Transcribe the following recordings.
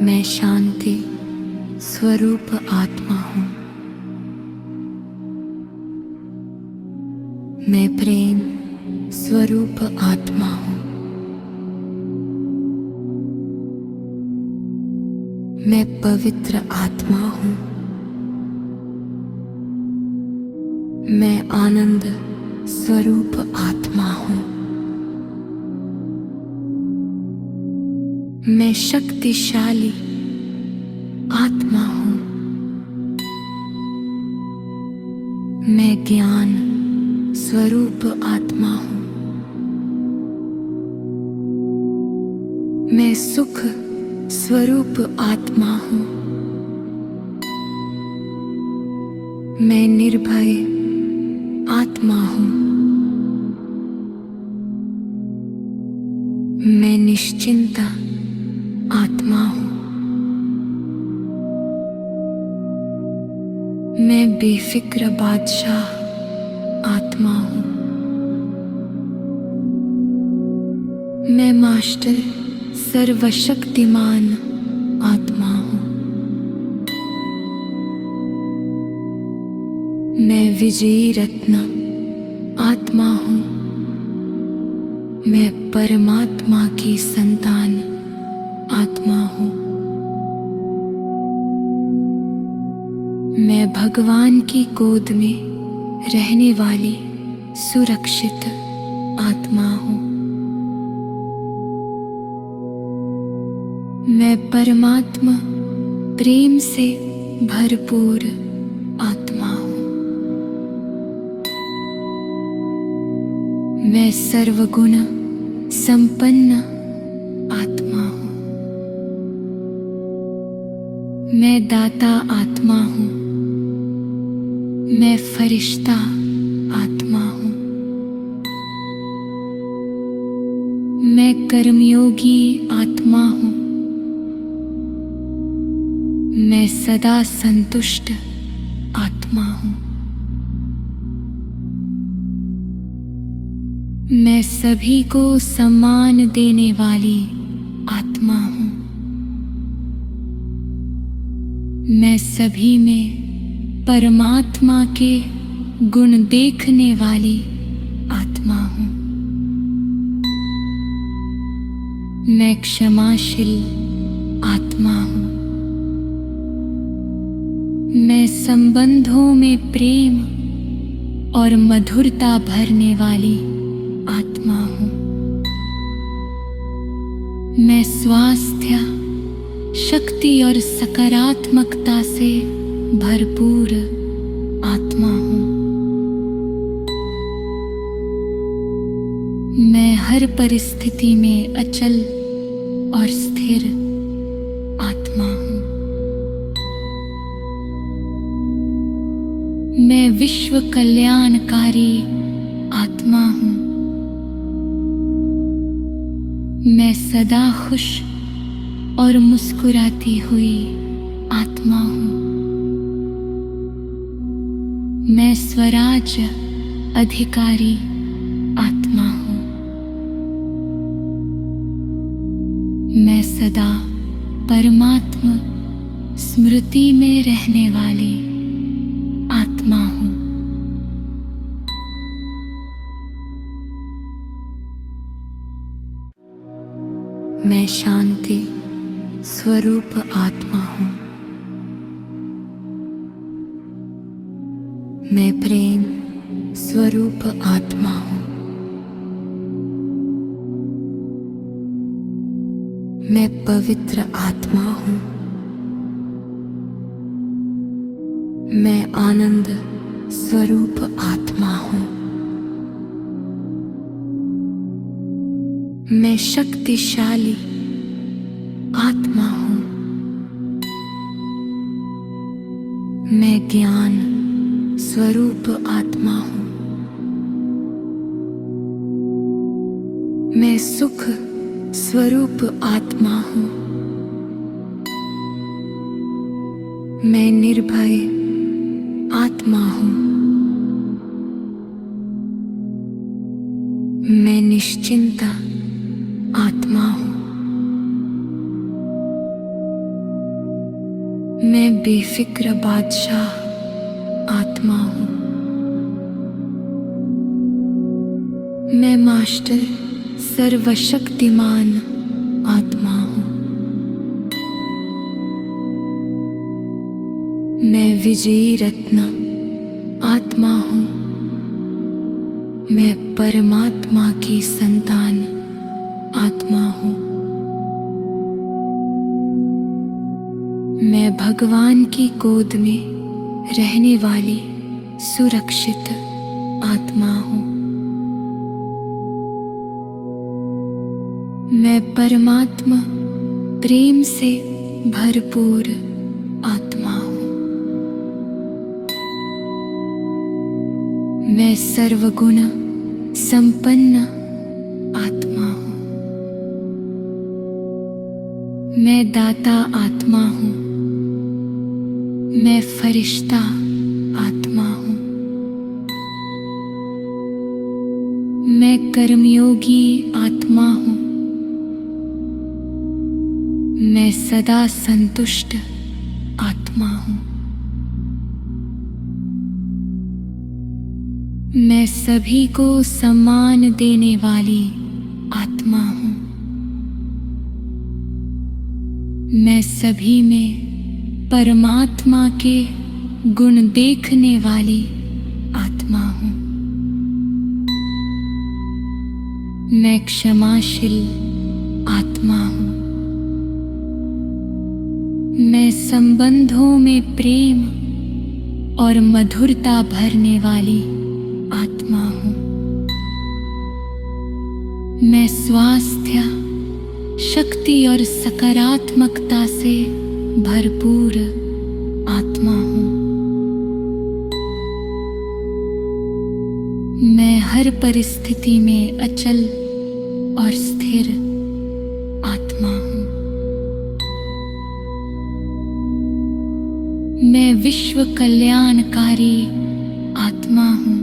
मैं शांति स्वरूप आत्मा हूँ। मैं प्रेम स्वरूप आत्मा हूँ। मैं पवित्र आत्मा हूँ। मैं आनंद स्वरूप आत्मा हूँ। मैं शक्तिशाली आत्मा हूँ। मैं ज्ञान स्वरूप आत्मा हूँ। मैं सुख स्वरूप आत्मा हूँ। मैं निर्भय आत्मा हूँ। मैं निश्चिंता आत्मा हूँ। मैं बेफिक्र बादशाह आत्मा हूँ। मैं मास्टर सर्वशक्तिमान आत्मा हूँ। मैं विजयी रत्न आत्मा हूँ। मैं परमात्मा की संतान आत्मा हूँ। मैं भगवान की गोद में रहने वाली सुरक्षित आत्मा हूँ। मैं परमात्मा प्रेम से भरपूर आत्मा हूँ। मैं सर्वगुण संपन्न आत्मा हूँ। मैं दाता आत्मा हूँ। मैं फरिश्ता आत्मा हूँ। मैं कर्मयोगी आत्मा हूँ। मैं सदा संतुष्ट आत्मा हूँ। मैं सभी को सम्मान देने वाली आत्मा हूँ। मैं सभी में परमात्मा के गुण देखने वाली आत्मा हूँ। मैं क्षमाशील आत्मा हूँ। मैं संबंधों में प्रेम और मधुरता भरने वाली आत्मा हूँ। मैं स्वास्थ्य, शक्ति और सकारात्मकता से भरपूर आत्मा हूँ। मैं हर परिस्थिति में अचल और स्थिर आत्मा हूँ। मैं विश्व कल्याणकारी आत्मा हूँ। मैं सदा खुश और मुस्कुराती हुई आत्मा हूँ। मैं स्वराज्य अधिकारी आत्मा हूँ। मैं सदा परमात्मा स्मृति में रहने वाली आत्मा हूँ। मैं शांति स्वरूप आत्मा हूँ। मैं प्रेम स्वरूप आत्मा हूँ। मैं पवित्र आत्मा हूँ। मैं आनंद स्वरूप आत्मा हूँ। मैं शक्तिशाली आत्मा हूँ। मैं ज्ञान स्वरूप आत्मा हूँ। मैं सुख स्वरूप आत्मा हूँ। मैं निर्भय आत्मा हूँ। मैं निश्चिंता आत्मा हूँ। मैं बेफिक्र बादशाह आत्मा हूँ। मैं मास्टर सर्वशक्तिमान आत्मा हूँ। मैं विजयी रत्न आत्मा हूँ। मैं परमात्मा की संतान आत्मा हूँ। मैं भगवान की गोद में रहने वाली सुरक्षित आत्मा हूँ। मैं परमात्मा प्रेम से भरपूर आत्मा हूँ। मैं सर्वगुण संपन्न आत्मा हूँ। मैं दाता आत्मा हूँ। मैं फरिश्ता आत्मा हूँ। मैं कर्मयोगी आत्मा हूँ। मैं सदा संतुष्ट आत्मा हूँ। मैं सभी को सम्मान देने वाली आत्मा हूँ। मैं सभी में परमात्मा के गुण देखने वाली आत्मा हूँ। मैं क्षमाशील आत्मा हूँ। मैं संबंधों में प्रेम और मधुरता भरने वाली आत्मा हूँ। मैं स्वास्थ्य, शक्ति और सकारात्मकता से भरपूर आत्मा हूँ। मैं हर परिस्थिति में अचल और स्थिर आत्मा हूँ। मैं विश्व कल्याणकारी आत्मा हूँ।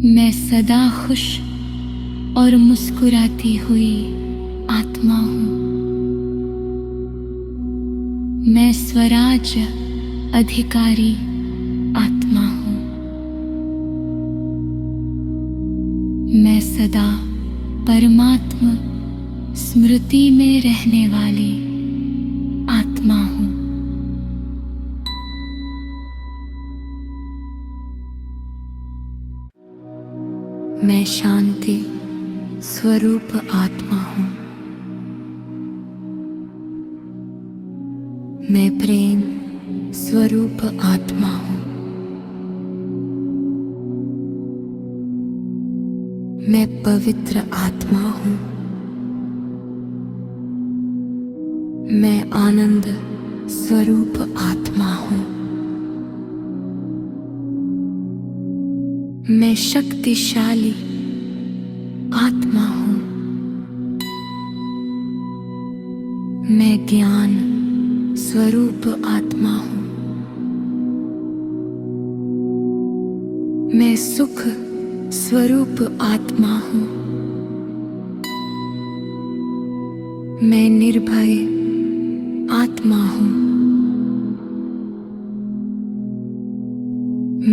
मैं सदा खुश और मुस्कुराती हुई आत्मा हूँ। मैं स्वराज अधिकारी आत्मा हूँ। मैं सदा परमात्मा स्मृति में रहने वाली आत्मा हूँ। मैं शांति स्वरूप आत्मा हूँ। मैं प्रेम स्वरूप आत्मा हूँ। मैं पवित्र आत्मा हूँ। मैं आनंद स्वरूप आत्मा हूँ। मैं शक्तिशाली आत्मा हूँ। मैं ज्ञान स्वरूप आत्मा हूँ। मैं सुख स्वरूप आत्मा हूँ। मैं निर्भय आत्मा हूँ।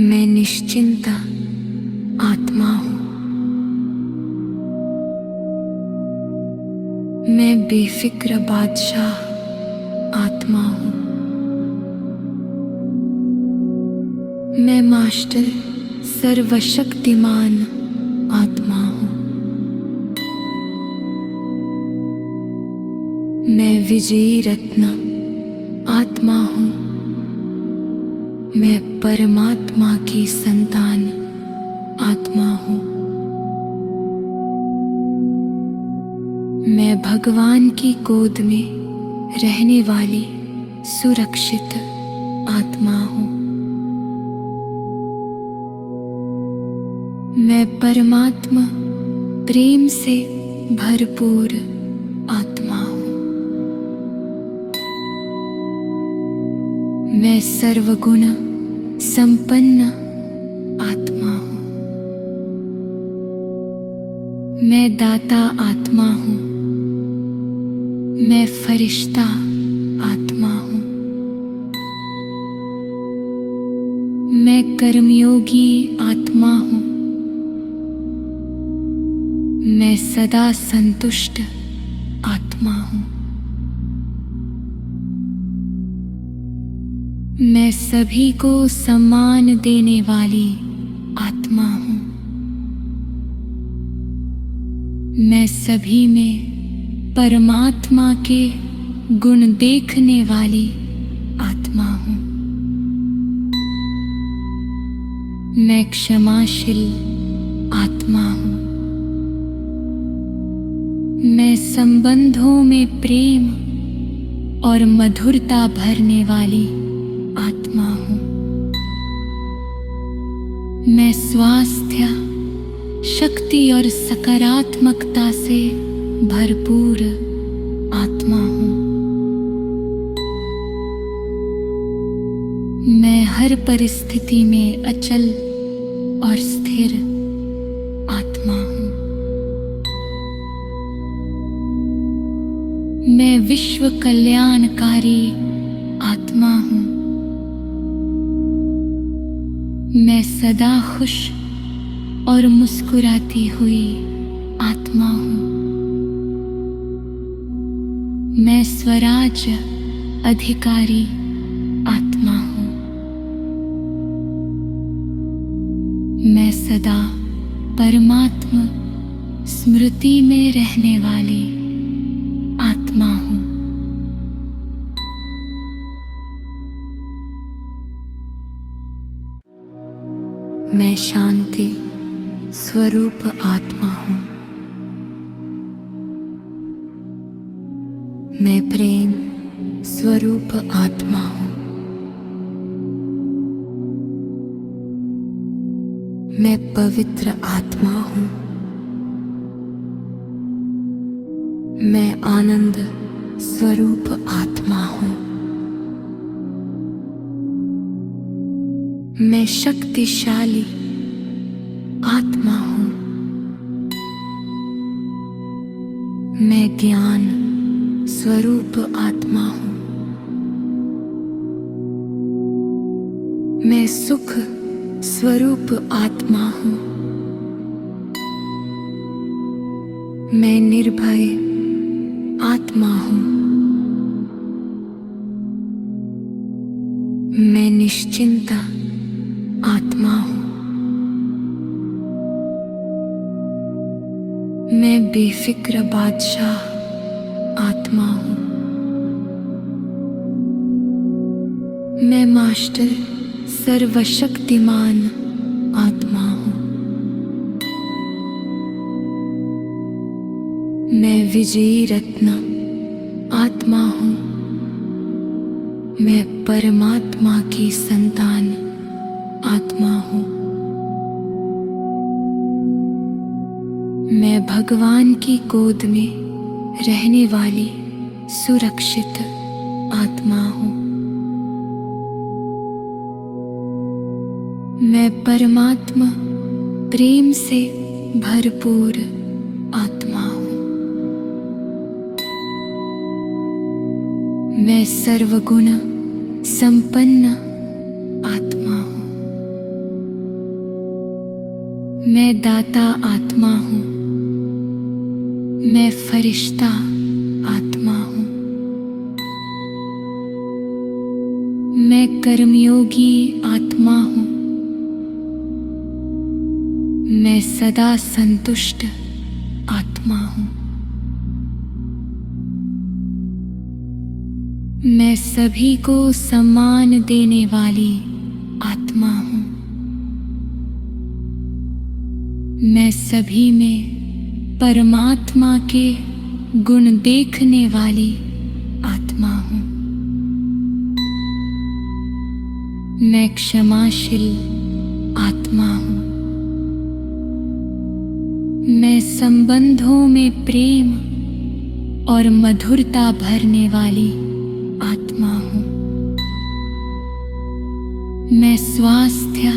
मैं निश्चिंत आत्मा हूँ। मैं बेफिक्र बादशाह आत्मा हूँ। मैं मास्टर सर्वशक्तिमान आत्मा हूँ। मैं विजयी रत्न आत्मा हूँ। मैं परमात्मा की संतान आत्मा हूँ। मैं भगवान की गोद में रहने वाली सुरक्षित आत्मा हूँ। मैं परमात्मा प्रेम से भरपूर आत्मा हूँ। मैं सर्वगुण संपन्न आत्मा हूँ। मैं दाता आत्मा हूँ। मैं फरिश्ता कर्मयोगी आत्मा हूँ। मैं सदा संतुष्ट आत्मा हूँ। मैं सभी को सम्मान देने वाली आत्मा हूँ। मैं सभी में परमात्मा के गुण देखने वाली आत्मा हूँ। मैं क्षमाशील आत्मा हूँ। मैं संबंधों में प्रेम और मधुरता भरने वाली आत्मा हूँ। मैं स्वास्थ्य, शक्ति और सकारात्मकता से भरपूर आत्मा हूँ। मैं हर परिस्थिति में अचल और स्थिर आत्मा हूँ। मैं विश्व कल्याणकारी आत्मा हूँ। मैं सदा खुश और मुस्कुराती हुई आत्मा हूँ। मैं स्वराज्य अधिकारी आत्मा हूँ। मैं सदा परमात्मा स्मृति में रहने वाली आत्मा हूँ। मैं शांति स्वरूप आत्मा हूँ। मैं प्रेम स्वरूप आत्मा हूँ। मैं पवित्र आत्मा हूँ। मैं आनंद स्वरूप आत्मा हूँ। मैं शक्तिशाली आत्मा हूँ। मैं ज्ञान स्वरूप आत्मा हूँ। मैं सुख स्वरूप आत्मा हूँ। मैं निर्भय आत्मा हूँ। मैं निश्चिंता आत्मा हूँ। मैं बेफिक्र बादशाह आत्मा हूँ। मैं मास्टर सर्वशक्तिमान आत्मा हूँ। मैं विजयी रत्न आत्मा हूँ। मैं परमात्मा की संतान आत्मा हूँ। मैं भगवान की गोद में रहने वाली सुरक्षित आत्मा हूँ। मैं परमात्मा प्रेम से भरपूर आत्मा हूँ। मैं सर्वगुण संपन्न आत्मा हूँ। मैं दाता आत्मा हूँ। मैं फरिश्ता आत्मा हूँ। मैं कर्मयोगी आत्मा हूँ। मैं सदा संतुष्ट आत्मा हूँ। मैं सभी को सम्मान देने वाली आत्मा हूँ। मैं सभी में परमात्मा के गुण देखने वाली आत्मा हूँ। मैं क्षमाशील आत्मा हूँ। मैं संबंधों में प्रेम और मधुरता भरने वाली आत्मा हूँ। मैं स्वास्थ्य,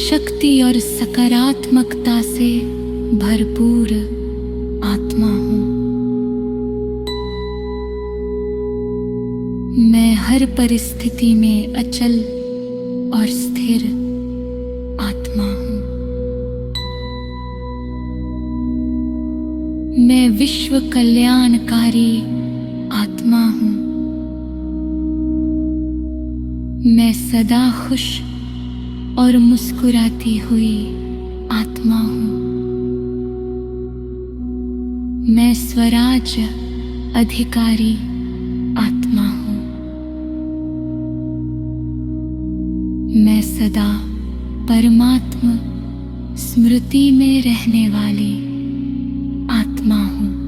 शक्ति और सकारात्मकता से भरपूर आत्मा हूँ। मैं हर परिस्थिति में अचल और स्थिर आत्मा हूँ। मैं विश्व कल्याणकारी आत्मा हूँ। मैं सदा खुश और मुस्कुराती हुई आत्मा हूँ। मैं स्वराज अधिकारी आत्मा हूँ। मैं सदा परमात्मा स्मृति में रहने वाली आत्मा हूँ।